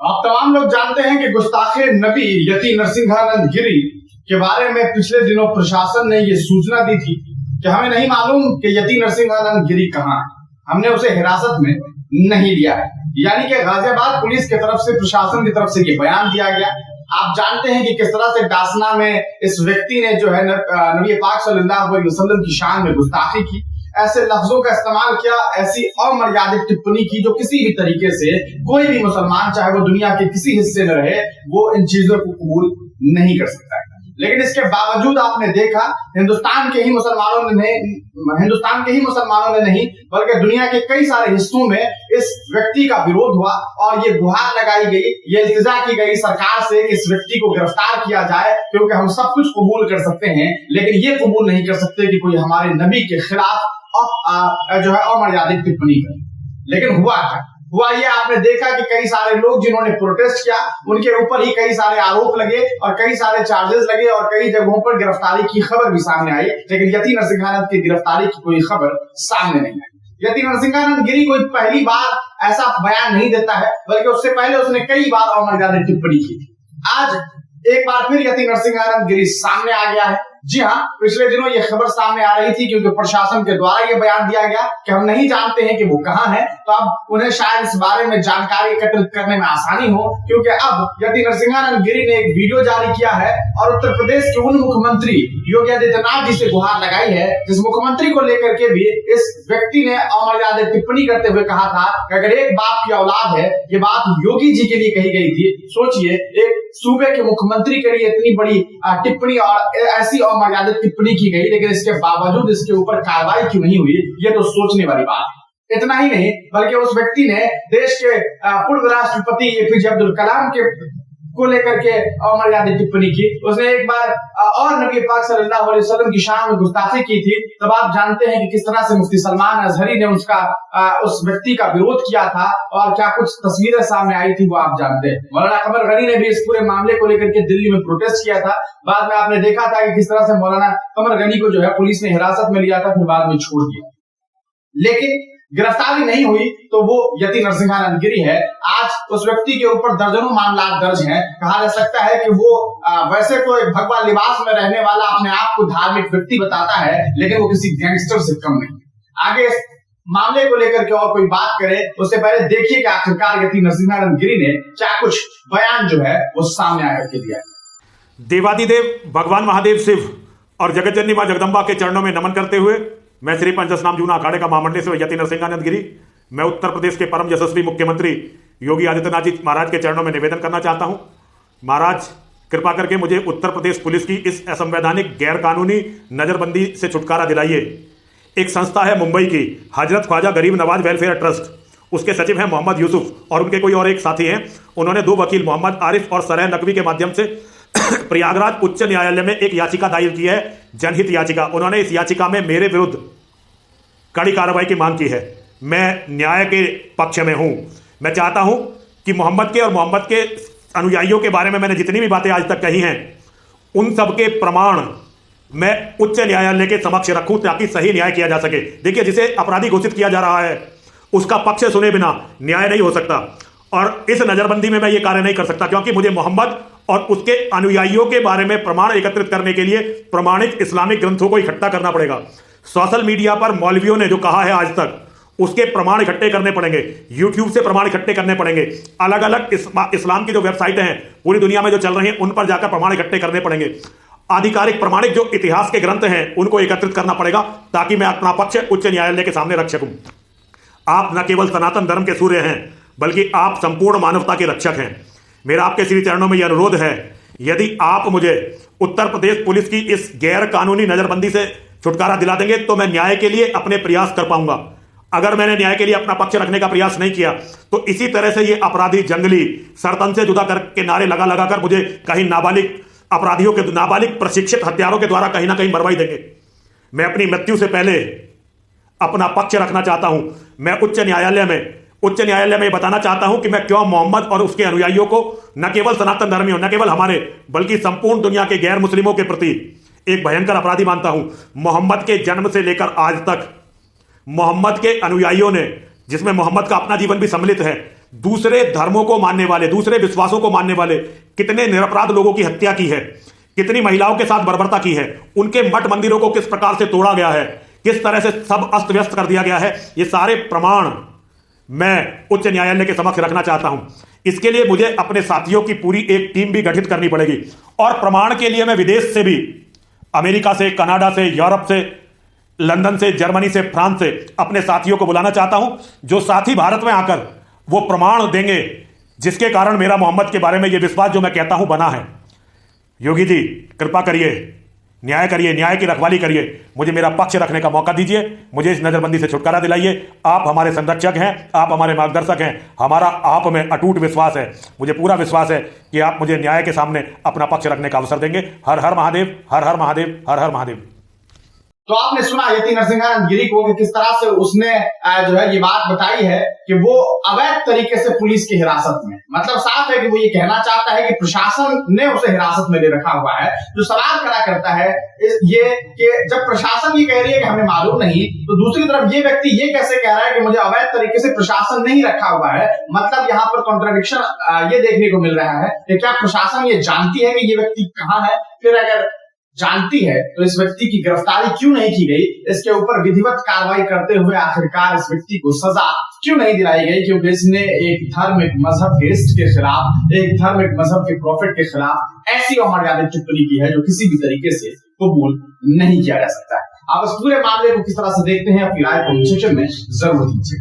आप तमाम लोग जानते हैं कि गुस्ताखे नबी यति नरसिंहानंद गिरी के बारे में पिछले दिनों प्रशासन ने ये सूचना दी थी कि हमें नहीं मालूम कि यति नरसिंहानंद गिरी कहाँ है, हमने उसे हिरासत में नहीं लिया है। यानी कि गाजियाबाद पुलिस की तरफ से, प्रशासन की तरफ से ये बयान दिया गया। आप जानते हैं कि किस तरह से डासना में इस व्यक्ति ने जो है नबी पाक सल्लल्लाहु अलैहि वसल्लम की शान में गुस्ताखी की, ऐसे लफ्जों का इस्तेमाल किया, ऐसी अमर्यादित टिप्पणी की जो किसी भी तरीके से कोई भी मुसलमान, चाहे वो दुनिया के किसी हिस्से में रहे, वो इन चीजों को कबूल नहीं कर सकता है। लेकिन इसके बावजूद आपने देखा हिंदुस्तान के ही मुसलमानों ने नहीं बल्कि दुनिया के कई सारे हिस्सों में इस व्यक्ति का विरोध हुआ और ये गुहार लगाई गई, ये इल्तिजा की गई सरकार से कि इस व्यक्ति को गिरफ्तार किया जाए, क्योंकि हम सब कुछ कबूल कर सकते हैं लेकिन ये कबूल नहीं कर सकते कि कोई हमारे नबी के खिलाफ जो है अमर्यादित टिप्पणी करे। लेकिन हुआ क्या? हुआ ये, आपने देखा कि कई सारे लोग जिन्होंने प्रोटेस्ट किया उनके ऊपर ही कई सारे आरोप लगे और कई सारे चार्जेस लगे और कई जगहों पर गिरफ्तारी की खबर भी सामने आई, लेकिन यति नरसिंहानंद की गिरफ्तारी की कोई खबर सामने नहीं आई। यति नरसिंहानंद गिरी कोई पहली बार ऐसा बयान नहीं देता है, बल्कि उससे पहले उसने कई बार अमर्यादित टिप्पणी की थी। आज एक बार फिर यति नरसिंहानंद गिरी सामने आ गया है। जी हाँ, पिछले दिनों ये खबर सामने आ रही थी क्योंकि प्रशासन के द्वारा ये बयान दिया गया कि हम नहीं जानते हैं कि वो कहाँ है, तो अब उन्हें शायद इस बारे में जानकारी एकत्रित करने में आसानी हो, क्योंकि अब यति नरसिंहानंद गिरी ने एक वीडियो जारी किया है और उत्तर प्रदेश के उन मुख्यमंत्री योगी आदित्यनाथ जी से गुहार लगाई है जिस मुख्यमंत्री को लेकर के भी इस व्यक्ति ने अमर्यादित टिप्पणी करते हुए कहा था कि अगर एक बाप की औलाद है, ये बात योगी जी के लिए कही गई थी। सोचिए, एक सूबे के मुख्यमंत्री के लिए इतनी बड़ी टिप्पणी और ऐसी अमर्यादित टिप्पणी की गई, लेकिन इसके बावजूद इसके ऊपर कार्रवाई क्यों नहीं हुई, ये तो सोचने वाली बात है। इतना ही नहीं बल्कि उस व्यक्ति ने देश के पूर्व राष्ट्रपति एपीजे अब्दुल कलाम के को लेकर के अमर्यादित टिप्पणी की। उसने एक बार और नबी पाक सल्लल्लाहु अलैहि वसल्लम की शान में गुस्ताखी की थी। तब आप जानते हैं कि किस तरह से मुफ्ती सलमान अजहरी ने उस व्यक्ति का विरोध किया था और क्या कुछ तस्वीरें सामने आई थी वो आप जानते हैं। मौलाना कमर गनी ने भी इस पूरे मामले को लेकर के दिल्ली में प्रोटेस्ट किया था। बाद में आपने देखा था कि किस तरह से मौलाना कमर गनी को जो है पुलिस ने हिरासत में लिया था, फिर बाद में छोड़ दिया, लेकिन गिरफ्तारी नहीं हुई। तो वो यति नरसिंहानंद गिरी है। आज उस व्यक्ति के ऊपर दर्जनों मामला दर्ज हैं। कहा जा सकता है कि वो वैसे तो एक भगवा लिबास में रहने वाला अपने आप को धार्मिक व्यक्ति बताता है, लेकिन वो किसी गैंगस्टर से कम नहीं। आगे इस मामले को लेकर के और कोई बात करे उससे पहले देखिए कि आखिरकार यति नरसिंहानंद गिरी ने क्या कुछ बयान जो है वो सामने आकर के दिया। देवादिदेव भगवान महादेव शिव और जगत जननी मां जगदम्बा के चरणों में नमन करते हुए मैं श्री पंचस्नाम जूना अखाड़े का महामंडलेश्वर यति नरसिंहानंद गिरी, मैं उत्तर प्रदेश के परम यशस्वी मुख्यमंत्री योगी आदित्यनाथ जी महाराज के चरणों में निवेदन करना चाहता हूं। महाराज कृपा करके मुझे उत्तर प्रदेश पुलिस की इस असंवैधानिक गैर कानूनी नजरबंदी से छुटकारा दिलाइए। एक संस्था है मुंबई की हजरत ख्वाजा गरीब नवाज वेलफेयर ट्रस्ट, उसके सचिव हैं मोहम्मद यूसुफ और उनके कोई और एक साथी हैं। उन्होंने 2 वकील मोहम्मद आरिफ और सरह नकवी के माध्यम से प्रयागराज उच्च न्यायालय में एक याचिका दायर की है, जनहित याचिका। उन्होंने इस याचिका में मेरे विरुद्ध कड़ी कार्रवाई की मांग की है। मैं न्याय के पक्ष में हूं। मैं चाहता हूं कि मोहम्मद के और मोहम्मद के अनुयायियों के बारे में मैंने जितनी भी बातें आज तक कही हैं उन सब के प्रमाण मैं उच्च न्यायालय के समक्ष रखूं ताकि सही न्याय किया जा सके। देखिए, जिसे अपराधी घोषित किया जा रहा है उसका पक्ष सुने बिना न्याय नहीं हो सकता और इस नजरबंदी में मैं ये कार्य नहीं कर सकता, क्योंकि मुझे मोहम्मद और उसके अनुयायियों के बारे में प्रमाण एकत्रित करने के लिए प्रमाणित इस्लामिक ग्रंथों को इकट्ठा करना पड़ेगा। सोशल मीडिया पर मौलवियों ने जो कहा है आज तक उसके प्रमाण इकट्ठे करने पड़ेंगे, यूट्यूब से प्रमाण इकट्ठे करने पड़ेंगे, अलग अलग इस्लाम की जो वेबसाइटें हैं पूरी दुनिया में जो चल रही हैं उन पर जाकर प्रमाण इकट्ठे करने पड़ेंगे। आधिकारिक प्रमाणिक जो इतिहास के ग्रंथ हैं उनको एकत्रित करना पड़ेगा ताकि मैं अपना पक्ष उच्च न्यायालय के सामने रख सकूं। आप न केवल सनातन धर्म के सूर्य हैं बल्कि आप संपूर्ण मानवता के रक्षक हैं। मेरा आपके श्री चरणों में यह अनुरोध है, यदि आप मुझे उत्तर प्रदेश पुलिस की इस गैर कानूनी नजरबंदी से छुटकारा दिला देंगे तो मैं न्याय के लिए अपने प्रयास कर पाऊंगा। अगर मैंने न्याय के लिए अपना पक्ष रखने का प्रयास नहीं किया तो इसी तरह से ये अपराधी जंगली सरतन से जुदा करके नारे लगा लगा कर मुझे कहीं नाबालिग अपराधियों के, नाबालिग प्रशिक्षित हथियारों के द्वारा कहीं ना कहीं मरवाई देंगे। मैं अपनी मृत्यु से पहले अपना पक्ष रखना चाहता हूं। मैं उच्च न्यायालय में बताना चाहता हूं कि मैं क्यों मोहम्मद और उसके अनुयायियों को, न केवल सनातन धर्मियों, न केवल हमारे बल्कि संपूर्ण दुनिया के गैर मुस्लिमों के प्रति एक भयंकर अपराधी मानता हूं। मोहम्मद के जन्म से लेकर आज तक मोहम्मद के अनुयायियों ने, जिसमें मोहम्मद का अपना जीवन भी सम्मिलित है, दूसरे धर्मों को मानने वाले, दूसरे विश्वासों को मानने वाले कितने निरपराध लोगों की हत्या की है, कितनी महिलाओं के साथ बर्बरता की है, उनके मठ मंदिरों को किस प्रकार से तोड़ा गया है, किस तरह से सब अस्त व्यस्त कर दिया गया है, ये सारे प्रमाण मैं उच्च न्यायालय के समक्ष रखना चाहता हूं। इसके लिए मुझे अपने साथियों की पूरी एक टीम भी गठित करनी पड़ेगी और प्रमाण के लिए मैं विदेश से भी, अमेरिका से, कनाडा से, यूरोप से, लंदन से, जर्मनी से, फ्रांस से अपने साथियों को बुलाना चाहता हूं, जो साथी भारत में आकर वो प्रमाण देंगे जिसके कारण मेरा मोहम्मद के बारे में यह विश्वास जो मैं कहता हूं बना है। योगी जी कृपा करिए, न्याय करिए, न्याय की रखवाली करिए, मुझे मेरा पक्ष रखने का मौका दीजिए, मुझे इस नजरबंदी से छुटकारा दिलाइए। आप हमारे संरक्षक हैं, आप हमारे मार्गदर्शक हैं, हमारा आप में अटूट विश्वास है। मुझे पूरा विश्वास है कि आप मुझे न्याय के सामने अपना पक्ष रखने का अवसर देंगे। हर हर महादेव, हर हर महादेव, हर हर महादेव। तो आपने सुना यति नरसिंहानंद गिरी को कि किस तरह से उसने जो है ये बात बताई है कि वो अवैध तरीके से पुलिस की हिरासत में, मतलब साफ है कि वो ये कहना चाहता है कि प्रशासन ने उसे हिरासत में ले रखा हुआ है। जो सवाल खड़ा करता है ये कि जब प्रशासन ये कह रही है कि हमें मालूम नहीं, तो दूसरी तरफ ये व्यक्ति ये कैसे कह रहा है कि मुझे अवैध तरीके से प्रशासन नहीं रखा हुआ है। मतलब यहाँ पर कॉन्ट्रडिक्शन ये देखने को मिल रहा है कि क्या प्रशासन ये जानती है कि ये व्यक्ति कहाँ है? फिर अगर जानती है तो इस व्यक्ति की गिरफ्तारी क्यों नहीं की गई? इसके ऊपर विधिवत कार्रवाई करते हुए आखिरकार इस व्यक्ति को सजा क्यों नहीं दिलाई गई? क्योंकि इसने एक धार्मिक मजहब के इष्ट के खिलाफ, एक धार्मिक मजहब के प्रॉफिट के खिलाफ ऐसी अमर्यादित टिप्पणी की है जो किसी भी तरीके से कबूल नहीं किया जा सकता है। आप इस पूरे मामले को किस तरह से देखते हैं, अपनी राय कमेंट सेक्शन में जरूर दीजिए।